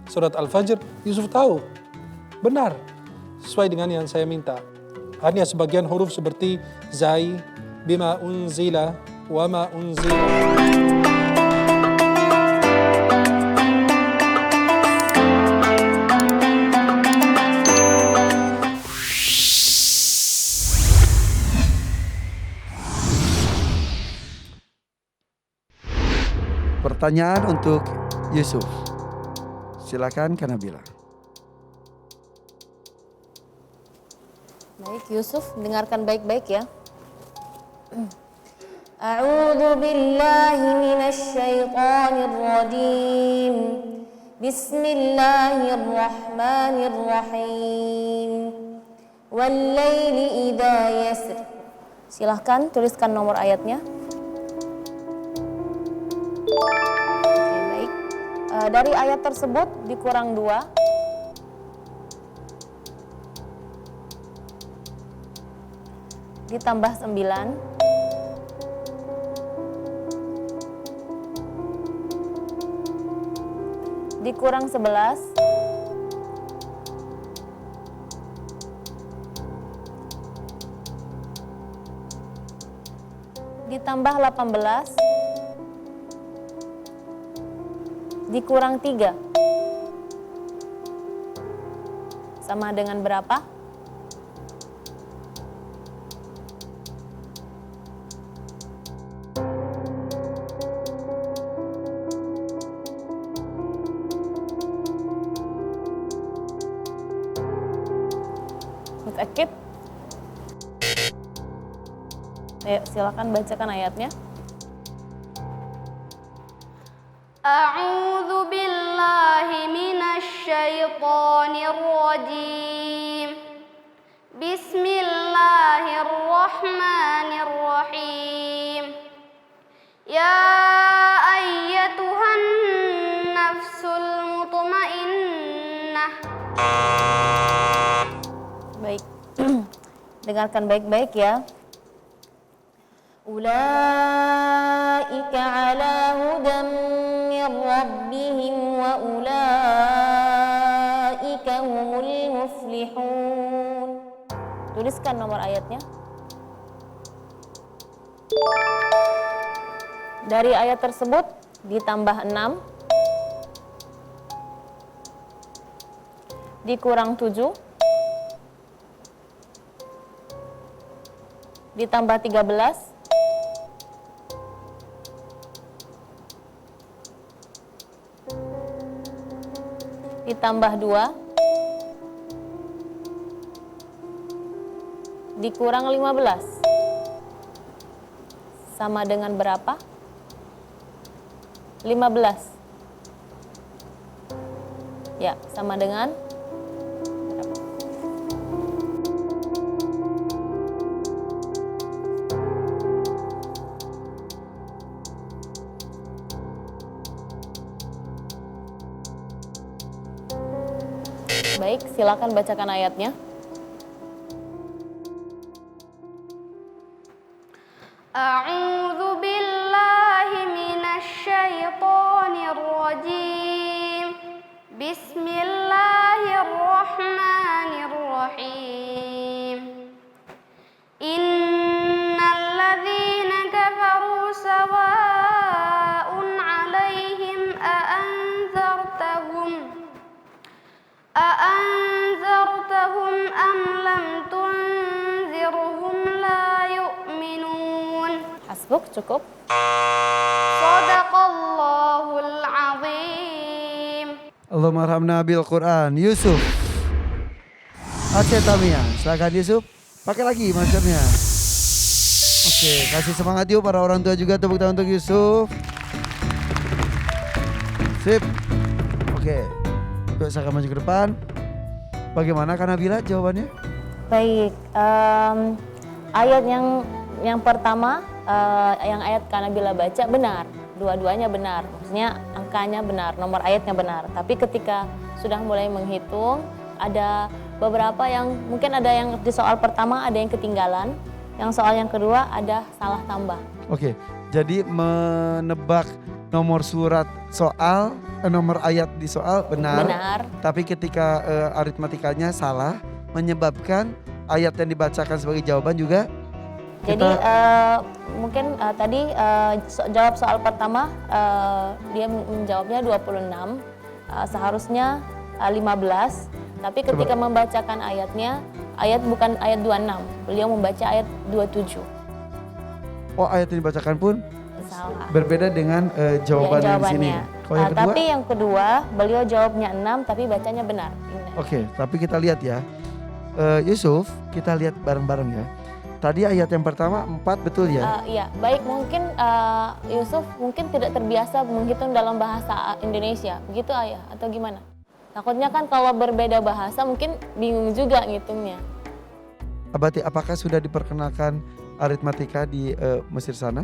Surat Al-Fajr, Yusuf tahu. Benar, sesuai dengan yang saya minta. Hanya sebagian huruf seperti zai, bima unzila, wama unzila. Pertanyaan untuk Yusuf. Silakan Kak Nabila. Baik Yusuf, dengarkan baik-baik ya. A'udzu billahi minasy syaithanir rajim. Bismillahirrahmanirrahim. Wal laili idza yasr. Silahkan tuliskan nomor ayatnya. Oke, baik. Dari ayat tersebut dikurang 2. Ditambah 9. Dikurang 11. Ditambah 18. Dikurang 3. Sama dengan berapa? Mutaakid? Ayo silakan bacakan ayatnya. A'udzu billahi minasy syaithanir rajim. Bismillahirrahmanirrahim. Ya ayyatuhan nafsul mutmainnah. Baik. Dengarkan baik-baik ya. Ulaika ala hudan min rabbihim wa ulaika humul muflihun. Tuliskan nomor ayatnya. Dari ayat tersebut ditambah 6. Dikurang 7. Ditambah 13. Ditambah 2. Dikurang 15. Sama dengan berapa? 15. Ya, sama dengan berapa? Baik, silakan bacakan ayatnya. A'udzu billahi minasy syaithanir rajim. Bismillahirrahmanirrahim. Innal ladzina kafaru sawa'un 'alaihim أأنذرتهم أم لم تنذرهم لا يؤمنون. Hasbuk, cukup. Shadaqallahul azim. Allahumma arhamna bil Quran. Yusuf. Aceh Tamia. Silakan Yusuf. Pakai lagi maskernya. Oke, kasih semangat yuk para orang tua juga, tepuk tangan untuk Yusuf. Sip. Oke. Yuk saya akan maju ke depan. Bagaimana Kak Nabila jawabannya? Baik, ayat yang pertama, yang ayat Kak Nabila baca benar, dua-duanya benar, maksudnya angkanya benar, nomor ayatnya benar. Tapi ketika sudah mulai menghitung, ada beberapa yang mungkin ada yang di soal pertama ada yang ketinggalan, yang soal yang kedua ada salah tambah. Oke, jadi menebak nomor surat soal nomor ayat di soal benar. Benar. Tapi ketika aritmatikanya salah, menyebabkan ayat yang dibacakan sebagai jawaban juga. Jadi mungkin tadi jawab soal pertama dia menjawabnya 26, seharusnya 15. Tapi ketika membacakan ayatnya, ayat bukan ayat 26, beliau membaca ayat 27. Oh, ayat yang dibacakan pun Salah. berbeda dengan jawaban yang di sini. Jawabannya. Kalau yang kedua? Tapi yang kedua, beliau jawabnya 6 tapi bacanya benar. Oke, tapi kita lihat ya. Yusuf, kita lihat bareng-bareng ya. Tadi ayat yang pertama 4 betul ya? Iya, baik mungkin Yusuf mungkin tidak terbiasa menghitung dalam bahasa Indonesia, begitu ayah atau gimana? Takutnya kan kalau berbeda bahasa mungkin bingung juga ngitungnya. Abati, apakah sudah diperkenalkan aritmatika di Mesir sana?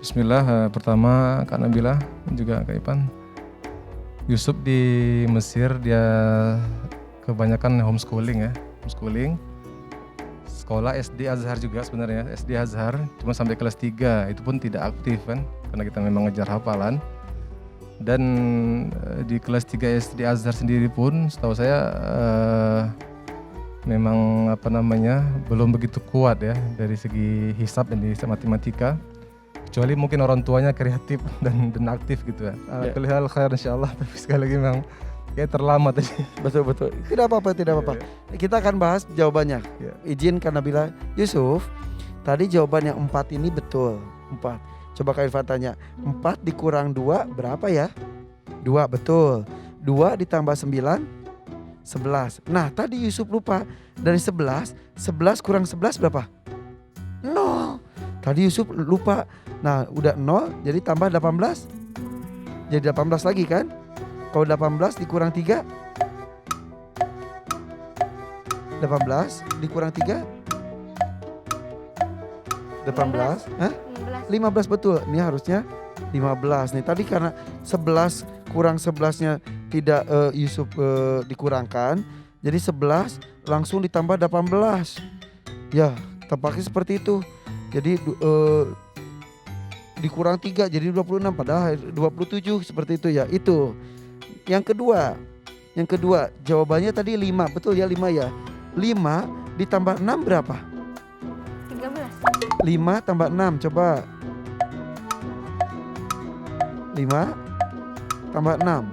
Bismillah, pertama Kak Nabila dan juga Kak Ipan. Yusuf di Mesir dia kebanyakan homeschooling ya, homeschooling. Sekolah SD Azhar juga sebenarnya, SD Azhar cuma sampai kelas 3, itu pun tidak aktif kan karena kita memang ngejar hafalan. Dan di kelas 3 SD Azhar sendiri pun setahu saya memang belum begitu kuat ya dari segi hisab dan hisab matematika. Kecuali mungkin orang tuanya kreatif dan aktif gitu ya. Kelihatan khair insyaallah, tapi sekali lagi memang kayak terlambat tadi. Betul. Tidak apa-apa. Kita akan bahas jawabannya. Izin karena bila Yusuf, tadi jawaban yang 4 ini betul. 4. Coba Kak Irfan tanya, 4 dikurang 2 berapa ya? 2, betul. 2 ditambah 9, 11. Nah tadi Yusuf lupa, dari 11 kurang 11 berapa? 0. Tadi Yusuf lupa, nah udah 0 jadi tambah 18. Jadi 18 lagi kan? Kalau 18 dikurang 3, 18 dikurang 3, 18, hah? 15 betul, ini harusnya 15 nih. Tadi karena 11 kurang 11-nya tidak Yusuf dikurangkan, jadi 11 langsung ditambah 18. Ya, tampaknya seperti itu. Jadi dikurang 3 jadi 26 padahal 27 seperti itu ya. Itu. Yang kedua jawabannya tadi 5, betul ya 5 ya. 5 ditambah 6 berapa? 13. 5 tambah 6 coba. 5 tambah 6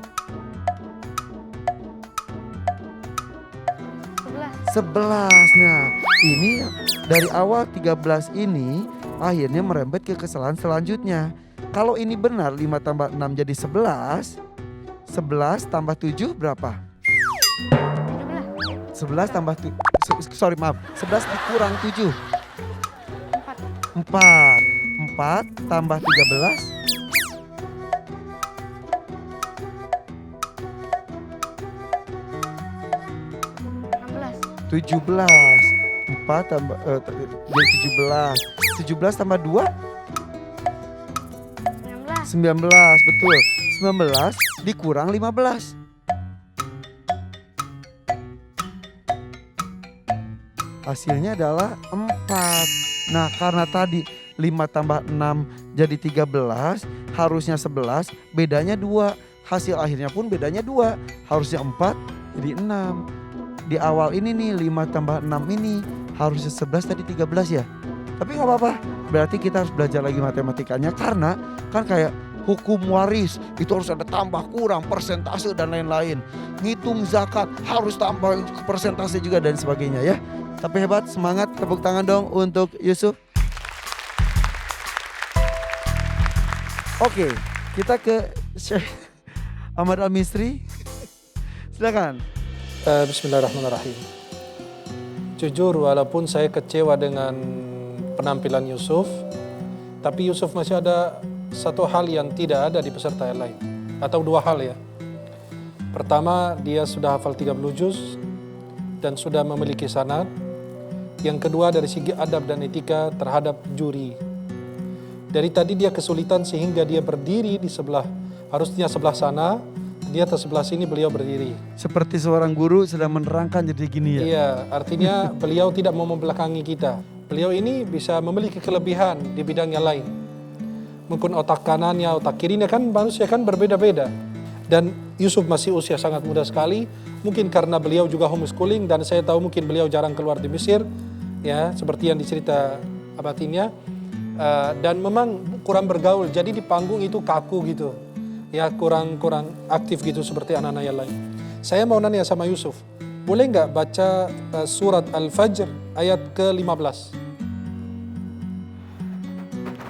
11. Nah ini dari awal 13 ini akhirnya merembet ke kesalahan selanjutnya. Kalau ini benar 5 tambah 6 jadi 11. 11 tambah 7 berapa? 11 tambah 11 dikurang 7 4 tambah 13 17. 4 tambah jadi 17 tambah 2 19. Betul. 19 dikurang 15. Hasilnya adalah 4. Nah karena tadi 5 tambah 6 jadi 13, harusnya 11, bedanya 2. Hasil akhirnya pun bedanya 2, harusnya 4 jadi 6. Di awal ini nih 5 tambah 6 ini harusnya 11 tadi 13 ya. Tapi gak apa-apa, berarti kita harus belajar lagi matematikanya. Karena kan kayak hukum waris itu harus ada tambah kurang, persentase dan lain-lain. Ngitung zakat harus tambah persentase juga dan sebagainya ya. Tapi hebat, semangat, tepuk tangan dong untuk Yusuf. Oke, kita ke Syekh Ahmad Al-Misri. Silakan. Bismillahirrahmanirrahim. Jujur walaupun saya kecewa dengan penampilan Yusuf, tapi Yusuf masih ada satu hal yang tidak ada di peserta yang lain. Atau dua hal ya. Pertama, dia sudah hafal 30 juz dan sudah memiliki sanad. Yang kedua dari segi adab dan etika terhadap juri. Dari tadi dia kesulitan sehingga dia berdiri di sebelah, harusnya sebelah sana, di atas sebelah sini beliau berdiri. Seperti seorang guru sedang menerangkan jadi gini ya. Iya, artinya beliau tidak mau membelakangi kita. Beliau ini bisa memiliki kelebihan di bidang yang lain. Mungkin otak kanannya, otak kirinya kan manusia kan berbeda-beda. Dan Yusuf masih usia sangat muda sekali, mungkin karena beliau juga homeschooling dan saya tahu mungkin beliau jarang keluar di Mesir, ya seperti yang dicerita abatinnya. Dan memang kurang bergaul, jadi di panggung itu kaku gitu, ya kurang aktif gitu seperti anak-anak yang lain. Saya mau nanya sama Yusuf, boleh nggak baca surat Al-Fajr ayat ke-15?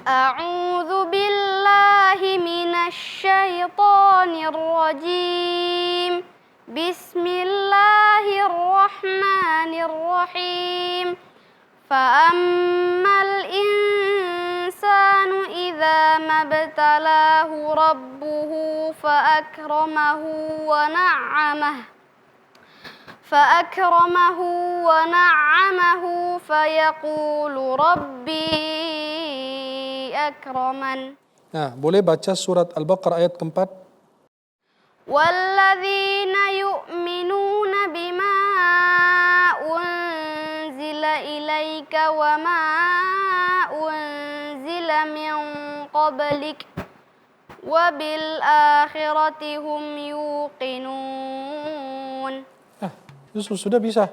A'udzu billahi minasyaitonir rajim. Bismillahirrahmanirrahim. Fa'ammal insanu idza mabtalahu rabbuhu fa'akramahu wa na'amahu fayaqulu rabbi akraman. Nah, boleh baca surat Al-Baqarah ayat keempat? Walladzina yu'minuna bima unzila ilaika wa ma unzila min qablik wa bil akhirati hum yuqinun. Yusuf sudah bisa.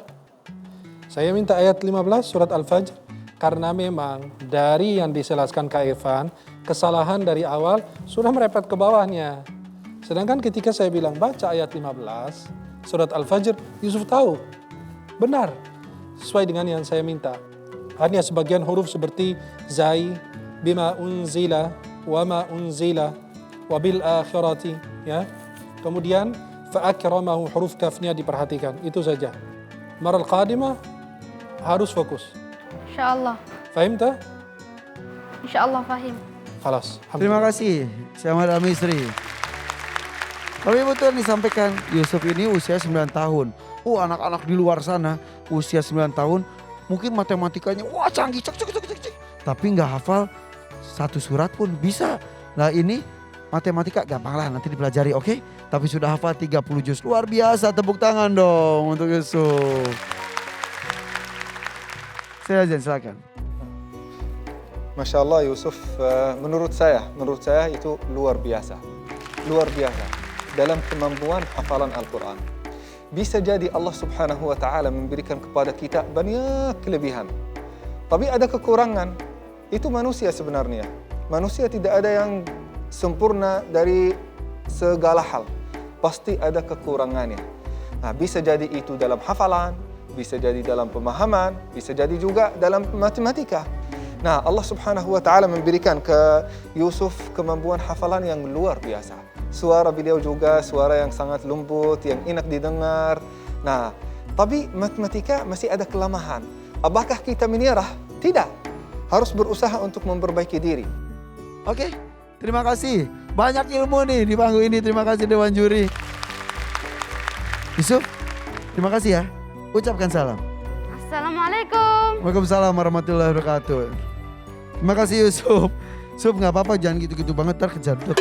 Saya minta ayat 15 surat Al-Fajr karena memang dari yang dijelaskan Kak Evan, kesalahan dari awal sudah merepet ke bawahnya. Sedangkan ketika saya bilang baca ayat 15 surat Al-Fajr, Yusuf tahu benar sesuai dengan yang saya minta. Hanya sebagian huruf seperti zai, bima unzila, wa ma unzila, wa bil akhirati, ya. Kemudian fa'akramahu, huruf kafnya diperhatikan, itu saja. Maral qadimah harus fokus. Insyaallah. Fahim tak? Insyaallah fahim. Khalas. Terima kasih, Syamad Al-Misri. Tapi betul disampaikan, Yusuf ini usia 9 tahun. Anak-anak di luar sana usia 9 tahun, mungkin matematikanya wah canggih, cek. Tapi nggak hafal satu surat pun bisa. Nah ini matematika gampang lah, nanti dipelajari, oke? Tapi sudah hafal 30 juz, luar biasa, tepuk tangan dong untuk Yusuf. Silakan. Masya Allah Yusuf, menurut saya itu luar biasa dalam kemampuan hafalan Al-Quran. Bisa jadi Allah Subhanahu wa Ta'ala memberikan kepada kita banyak kelebihan, tapi ada kekurangan. Itu manusia sebenarnya. Manusia tidak ada yang sempurna dari segala hal, pasti ada kekurangannya. Nah, bisa jadi itu dalam hafalan, bisa jadi dalam pemahaman, bisa jadi juga dalam matematika. Nah, Allah Subhanahu wa Ta'ala memberikan ke Yusuf kemampuan hafalan yang luar biasa. Suara beliau juga suara yang sangat lembut, yang enak didengar. Nah, tapi matematika masih ada kelemahan. Apakah kita menyerah? Tidak. Harus berusaha untuk memperbaiki diri. Oke, terima kasih. Banyak ilmu nih di panggung ini. Terima kasih Dewan Juri. Yusuf, terima kasih ya. Ucapkan salam. Assalamualaikum. Waalaikumsalam warahmatullahi wabarakatuh. Terima kasih Yusuf. Yusuf nggak apa-apa, jangan gitu-gitu banget, ntar kejedot.